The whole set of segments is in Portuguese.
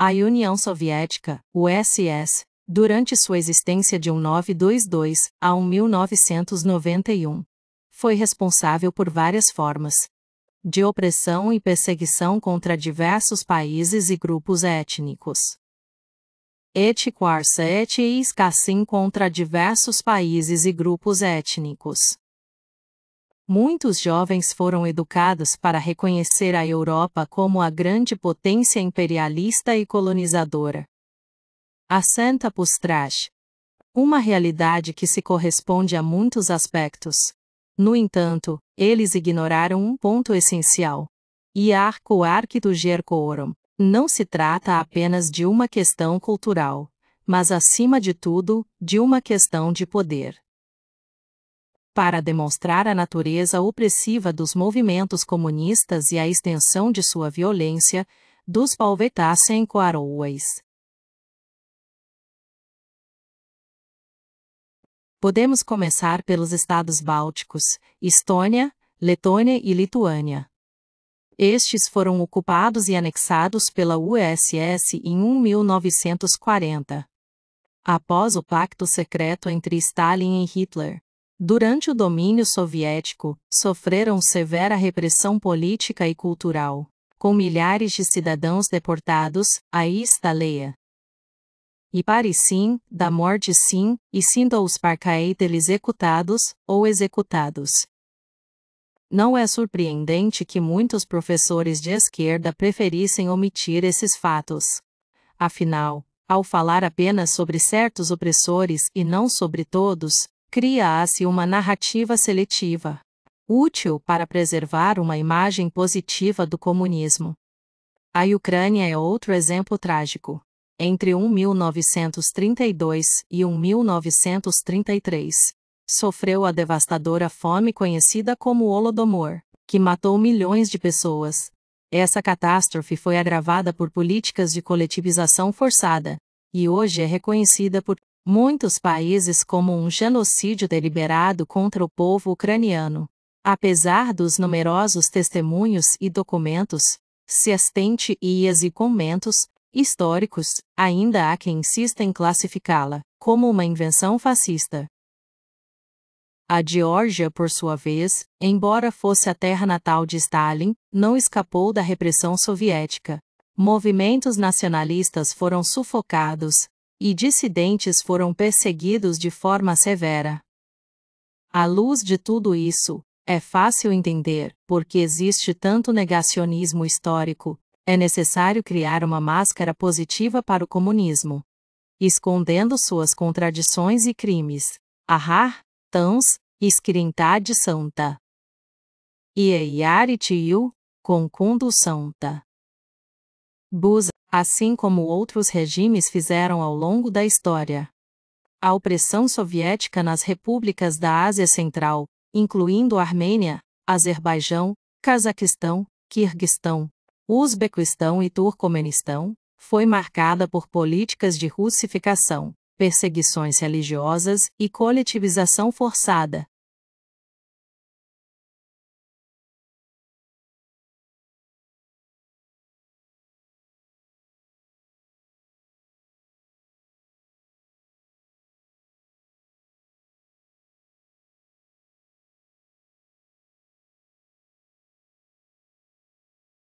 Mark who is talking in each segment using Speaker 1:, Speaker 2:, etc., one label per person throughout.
Speaker 1: A União Soviética, USS, durante sua existência de 1922 a 1991, foi responsável por várias formas de opressão e perseguição contra diversos países e grupos étnicos. Assim contra diversos países e grupos étnicos. Muitos jovens foram educados para reconhecer a Europa como a grande potência imperialista e colonizadora. Assenta por trás. Uma realidade que se corresponde a muitos aspectos. No entanto, eles ignoraram um ponto essencial. Não se trata apenas de uma questão cultural, mas acima de tudo, de uma questão de poder. Para demonstrar a natureza opressiva dos movimentos comunistas e a extensão de sua violência, dos palvetassem quaroas. Podemos começar pelos estados bálticos, Estônia, Letônia e Lituânia. Estes foram ocupados e anexados pela USS em 1940. Após o pacto secreto entre Stalin e Hitler, durante o domínio soviético, sofreram severa repressão política e cultural, com milhares de cidadãos deportados, à Staleia. E pare sim, da morte sim, e sinta-os parcaetes executados, ou executados. Não é surpreendente que muitos professores de esquerda preferissem omitir esses fatos. Afinal, ao falar apenas sobre certos opressores e não sobre todos, cria-se uma narrativa seletiva, útil para preservar uma imagem positiva do comunismo. A Ucrânia é outro exemplo trágico. Entre 1932 e 1933, sofreu a devastadora fome conhecida como Holodomor, que matou milhões de pessoas. Essa catástrofe foi agravada por políticas de coletivização forçada, e hoje é reconhecida por muitos países como um genocídio deliberado contra o povo ucraniano. Apesar dos numerosos testemunhos e documentos, e comentos históricos, ainda há quem insista em classificá-la como uma invenção fascista. A Geórgia, por sua vez, embora fosse a terra natal de Stalin, não escapou da repressão soviética. Movimentos nacionalistas foram sufocados, e dissidentes foram perseguidos de forma severa. À luz de tudo isso, é fácil entender por que existe tanto negacionismo histórico. É necessário criar uma máscara positiva para o comunismo, escondendo suas contradições e crimes. Escrintade santa. Concundo santa. Assim como outros regimes fizeram ao longo da história. A opressão soviética nas repúblicas da Ásia Central, incluindo Armênia, Azerbaijão, Cazaquistão, Quirguistão, Uzbequistão e Turcomenistão, foi marcada por políticas de russificação, perseguições religiosas e coletivização forçada.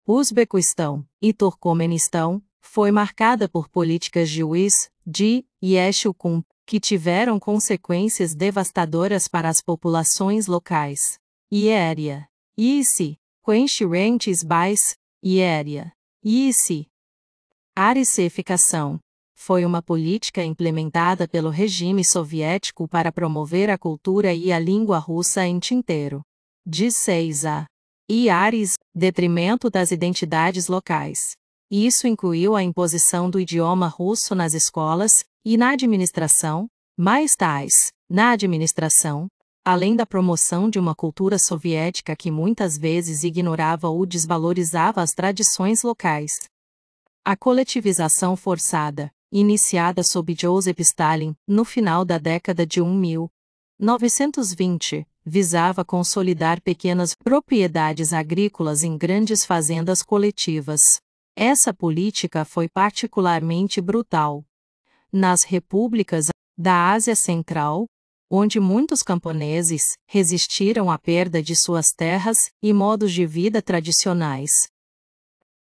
Speaker 1: Uzbequistão e Turcomenistão foi marcada por políticas de Yeshukun, que tiveram consequências devastadoras para as populações locais. Ieria. Quenchirentes Bais. Ieria. Arissificação. Foi uma política implementada pelo regime soviético para promover a cultura e a língua russa em inteiro. De 6 a detrimento das identidades locais. Isso incluiu a imposição do idioma russo nas escolas e na administração, além da promoção de uma cultura soviética que muitas vezes ignorava ou desvalorizava as tradições locais. A coletivização forçada, iniciada sob Joseph Stalin, no final da década de 1920, visava consolidar pequenas propriedades agrícolas em grandes fazendas coletivas. Essa política foi particularmente brutal nas repúblicas da Ásia Central, onde muitos camponeses resistiram à perda de suas terras e modos de vida tradicionais.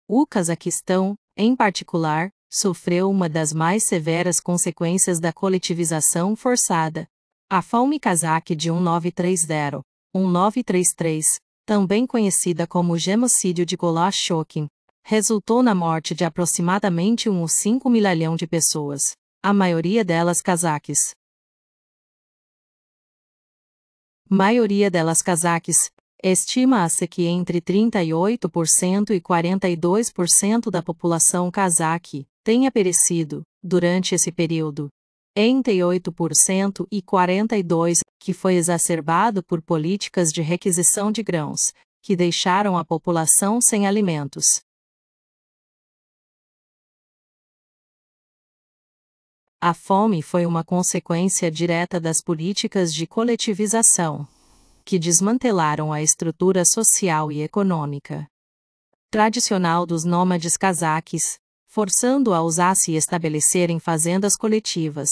Speaker 1: O Cazaquistão, em particular, sofreu uma das mais severas consequências da coletivização forçada. A fome cazaque de 1933, também conhecida como genocídio de Golachokhin, resultou na morte de aproximadamente 1,5 milhão de pessoas, a maioria delas cazaques. Estima-se que entre 38% e 42% da população cazaque tenha perecido, durante esse período. Entre 8% e 42%, que foi exacerbado por políticas de requisição de grãos, que deixaram a população sem alimentos. A fome foi uma consequência direta das políticas de coletivização, que desmantelaram a estrutura social e econômica tradicional dos nômades cazaques, forçando-os a se estabelecer em fazendas coletivas,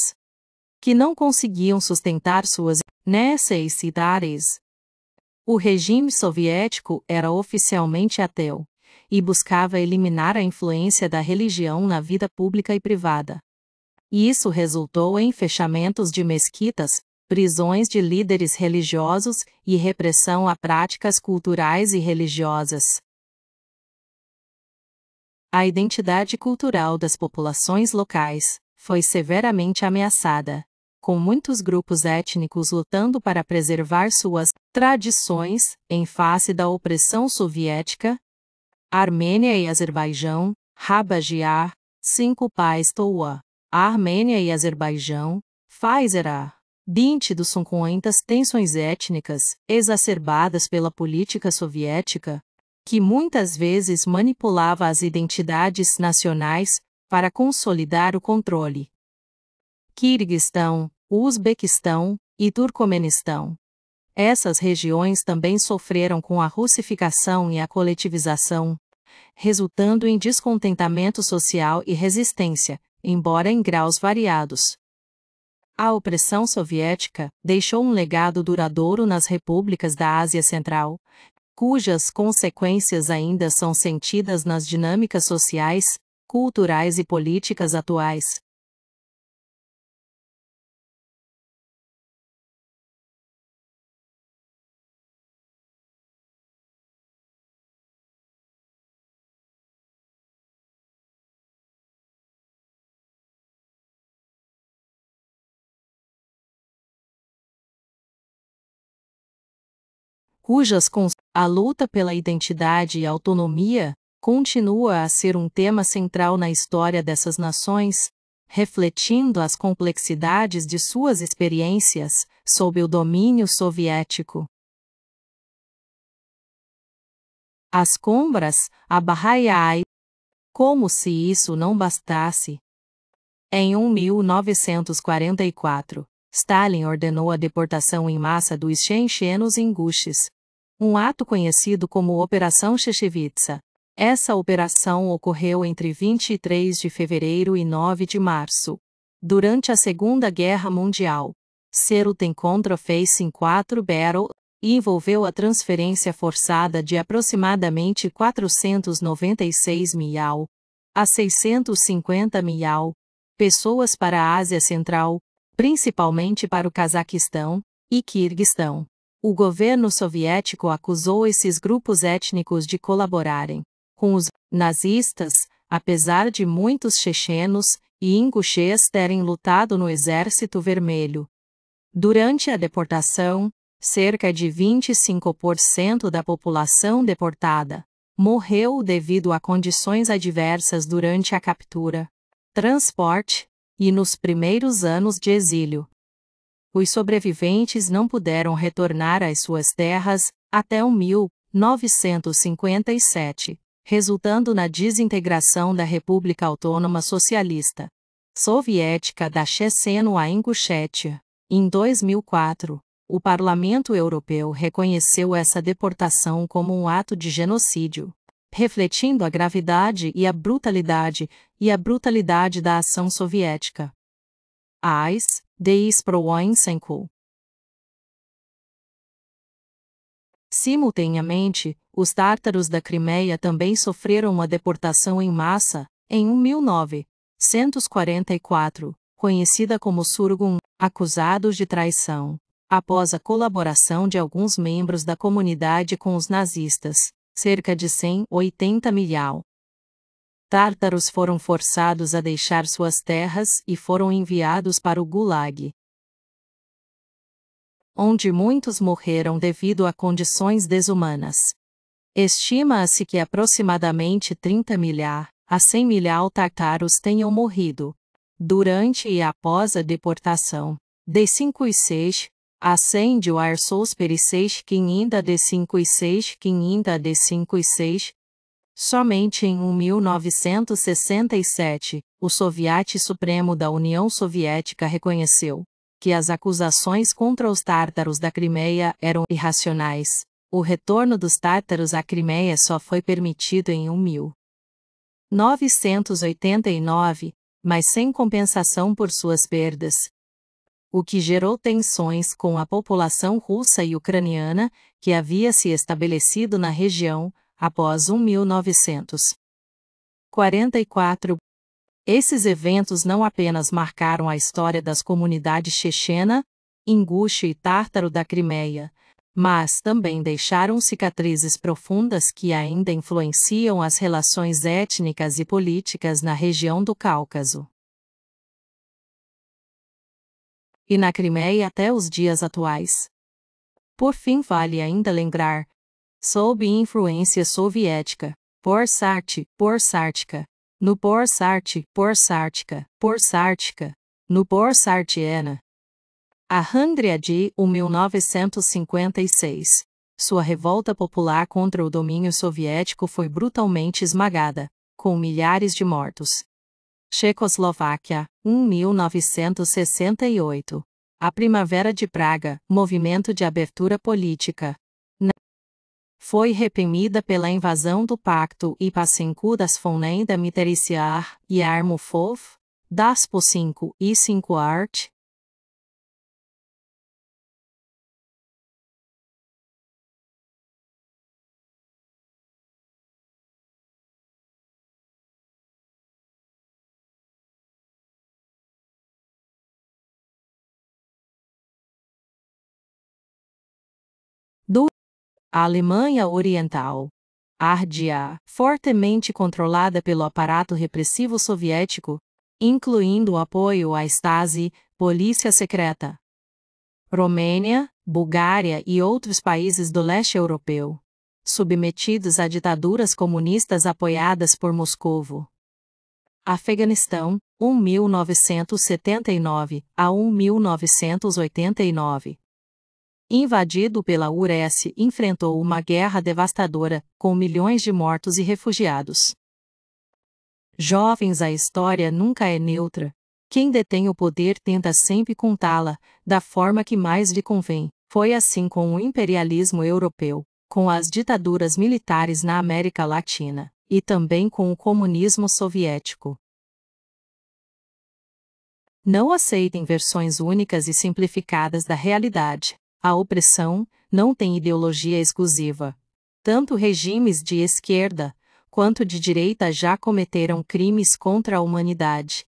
Speaker 1: que não conseguiam sustentar suas necessidades. O regime soviético era oficialmente ateu, e buscava eliminar a influência da religião na vida pública e privada. Isso resultou em fechamentos de mesquitas, prisões de líderes religiosos e repressão a práticas culturais e religiosas. A identidade cultural das populações locais foi severamente ameaçada, com muitos grupos étnicos lutando para preservar suas tradições em face da opressão soviética. Armênia e Azerbaijão, Rabagiar, 5 Pais Toua. Armênia e Azerbaijão, Pfizer. Diante dos constantes tensões étnicas exacerbadas pela política soviética, que muitas vezes manipulava as identidades nacionais para consolidar o controle. Quirguistão, Uzbequistão e Turcomenistão. Essas regiões também sofreram com a russificação e a coletivização, resultando em descontentamento social e resistência, embora em graus variados. A opressão soviética deixou um legado duradouro nas repúblicas da Ásia Central, cujas consequências ainda são sentidas nas dinâmicas sociais, culturais e políticas atuais. A luta pela identidade e autonomia continua a ser um tema central na história dessas nações, refletindo as complexidades de suas experiências sob o domínio soviético. As Combras, a Bahaiai. Como se isso não bastasse. Em 1944, Stalin ordenou a deportação em massa dos chechenos ingushes, um ato conhecido como Operação Chechevitsa. Essa operação ocorreu entre 23 de fevereiro e 9 de março. Durante a Segunda Guerra Mundial, Serutem-Contra-Offensive 4 Battle e envolveu a transferência forçada de aproximadamente 496 mil a 650 mil pessoas para a Ásia Central, principalmente para o Cazaquistão e Quirguistão. O governo soviético acusou esses grupos étnicos de colaborarem com os nazistas, apesar de muitos chechenos e inguxês terem lutado no Exército Vermelho. Durante a deportação, cerca de 25% da população deportada morreu devido a condições adversas durante a captura, transporte e nos primeiros anos de exílio. Os sobreviventes não puderam retornar às suas terras até 1957, resultando na desintegração da República Autônoma Socialista Soviética da Checheno-Ingushétia. Em 2004, o Parlamento Europeu reconheceu essa deportação como um ato de genocídio, refletindo a gravidade e a brutalidade da ação soviética. As Deis Proensenku. Simultaneamente, os tártaros da Crimeia também sofreram uma deportação em massa, em 1944, conhecida como Surgun, acusados de traição, após a colaboração de alguns membros da comunidade com os nazistas, cerca de 180 mil tártaros foram forçados a deixar suas terras e foram enviados para o Gulag, onde muitos morreram devido a condições desumanas. Estima-se que aproximadamente 30 a 100 mil tártaros tenham morrido, durante e após a deportação, de 56 a 100 de Warsaw Periseis Quinhinda de 56 Quinhinda de 56. Somente em 1967, o Soviete Supremo da União Soviética reconheceu que as acusações contra os tártaros da Crimeia eram irracionais. O retorno dos tártaros à Crimeia só foi permitido em 1989, mas sem compensação por suas perdas, o que gerou tensões com a população russa e ucraniana, que havia se estabelecido na região após 1944. Esses eventos não apenas marcaram a história das comunidades chechena, inguxe e tártaro da Crimeia, mas também deixaram cicatrizes profundas que ainda influenciam as relações étnicas e políticas na região do Cáucaso e na Crimeia até os dias atuais. Por fim, vale ainda lembrar, sob influência soviética, Porsártica, no Porsártica, no Porsartiena. A Hungria de 1956. Sua revolta popular contra o domínio soviético foi brutalmente esmagada, com milhares de mortos. Checoslováquia, 1968. A Primavera de Praga, movimento de abertura política, foi reprimida pela invasão do Pacto e Pacenku das Fonenda Mitericiar e Armufov, das Po 5 e 5 Art. A Alemanha Oriental, árdia, fortemente controlada pelo aparato repressivo soviético, incluindo o apoio à Stasi, polícia secreta. Romênia, Bulgária e outros países do leste europeu, submetidos a ditaduras comunistas apoiadas por Moscovo. Afeganistão, 1979 a 1989. Invadido pela URSS, enfrentou uma guerra devastadora, com milhões de mortos e refugiados. Jovens, a história nunca é neutra. Quem detém o poder tenta sempre contá-la, da forma que mais lhe convém. Foi assim com o imperialismo europeu, com as ditaduras militares na América Latina, e também com o comunismo soviético. Não aceitem versões únicas e simplificadas da realidade. A opressão não tem ideologia exclusiva. Tanto regimes de esquerda quanto de direita já cometeram crimes contra a humanidade.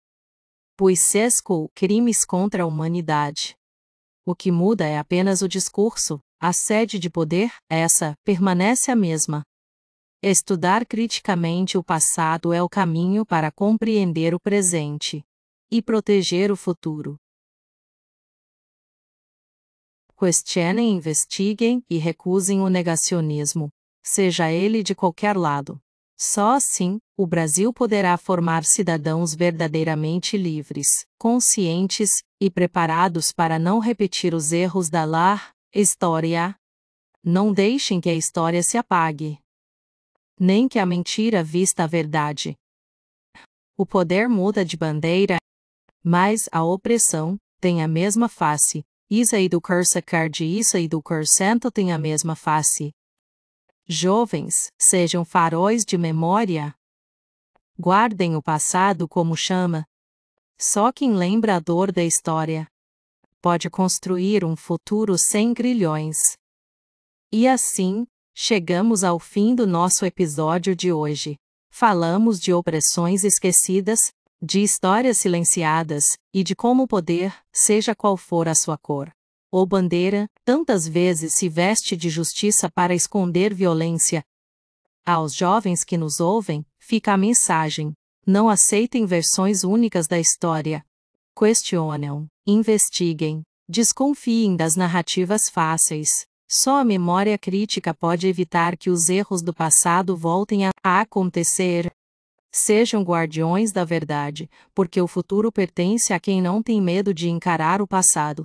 Speaker 1: Crimes contra a humanidade. O que muda é apenas o discurso, a sede de poder, essa, permanece a mesma. Estudar criticamente o passado é o caminho para compreender o presente e proteger o futuro. Questionem, investiguem e recusem o negacionismo, seja ele de qualquer lado. Só assim, o Brasil poderá formar cidadãos verdadeiramente livres, conscientes e preparados para não repetir os erros da história. Não deixem que a história se apague, nem que a mentira vista a verdade. O poder muda de bandeira, mas a opressão tem a mesma face. Isa e do Cursa Card e Isa e do Cursento tem a mesma face. Jovens, sejam faróis de memória. Guardem o passado como chama. Só quem lembra a dor da história pode construir um futuro sem grilhões. E assim, chegamos ao fim do nosso episódio de hoje. Falamos de opressões esquecidas, de histórias silenciadas, e de como o poder, seja qual for a sua cor ou bandeira, tantas vezes se veste de justiça para esconder violência. Aos jovens que nos ouvem, fica a mensagem: não aceitem versões únicas da história. Questionem, investiguem, desconfiem das narrativas fáceis. Só a memória crítica pode evitar que os erros do passado voltem a acontecer. Sejam guardiões da verdade, porque o futuro pertence a quem não tem medo de encarar o passado.